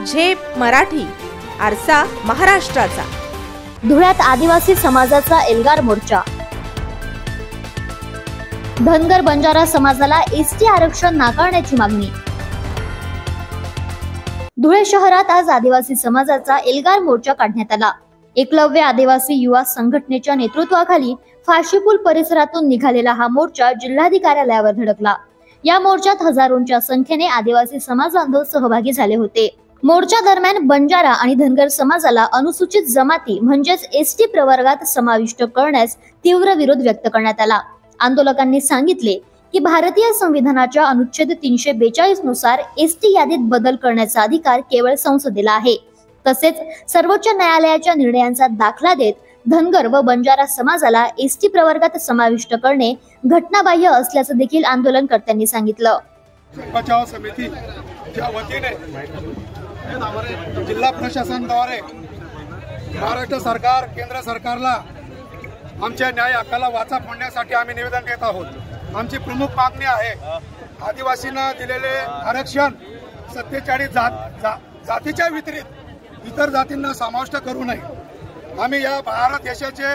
झेप मराठी, आरसा महाराष्ट्राचा। धुळ्यात आदिवासी समाजाचा एल्गार मोर्चा। धनगर बंजारा समाजाला एसटी आरक्षण नाकारण्याची मागणी। धुळे शहरात आज आदिवासी समाजाचा एल्गार मोर्चा काढण्यात आला। एकलव्य आदिवासी युवा संघटनेच्या नेतृत्वाखाली फाशीपूल परिसरातून निघालेला हा मोर्चा जिल्हाधिकारी कार्यालयावर धडकला। या मोर्चात हजारोंच्या संख्येने आदिवासी समाज बांधव सहभागी झाले होते। मोर्चा दरम्यान बंजारा आणि धनगर समाजाला अनुसूचित जमाती म्हणजेच एसटी प्रवर्गात समाविष्ट करण्यास तीव्र विरोध व्यक्त करण्यात आला। आंदोलकांनी सांगितले की भारतीय संविधानाच्या अनुच्छेद 342 नुसार एसटी यादीत बदल करण्याचा अधिकार केवळ संसदेला आहे। तसेच सर्वोच्च न्यायालयाच्या निर्णयांचा दाखला देत धनगर व बंजारा समाजाला एसटी प्रवर्गात समाविष्ट करणे घटनाबाह्य असल्याचं देखील आंदोलनकर्त्यांनी सांगितलं। बचाव समितीच्या वतीने जिल्हा प्रशासनाद्वारे महाराष्ट्र सरकार केंद्र सरकारला आमच्या न्याय हक्काला वाचा फोडण्यासाठी आम्ही निवेदन देत आहोत। आमची प्रमुख मागणी आहे, आदिवासींना दिलेले आरक्षण 47 जातीच्या व्यतिरिक्त इतर जातींना समाविष्ट करू नये। आम्ही या भारत देशाचे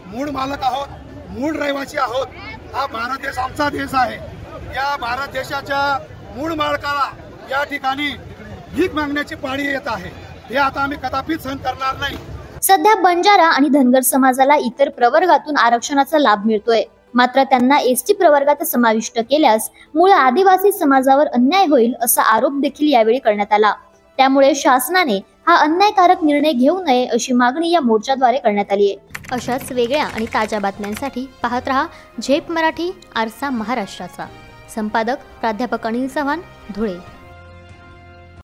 मूळ मालक आहोत, मूळ रहिवासी आहोत। हा भारत देश आमचा देश आहे। या भारत देशाच्या मूळ मालकाला या ठिकाणी भीक मागण्याची पाळी येत आहे। हे आता आम्ही कदापि सहन करणार नाही। सध्या बंजारा आणि धनगर समाजाला इतर प्रवर्गातून आरक्षणाचा लाभ मिळतोय, मात्र त्यांना एसटी प्रवर्गात समाविष्ट केल्यास मूळ आदिवासी समाजावर अन्याय होईल असा आरोप देखील यावेळी करण्यात आला। त्यामुळे शासनाने हा अन्यायकारक निर्णय घेऊ नये अशी मागणी या मोर्चाद्वारे करण्यात आली आहे। अशाच वेगळ्या आणि ताज्या बातम्यांसाठी पाहत रहा झेप मराठी, आरसा महाराष्ट्राचा। संपादक प्राध्यापक अनिल चव्हाण, धुळे।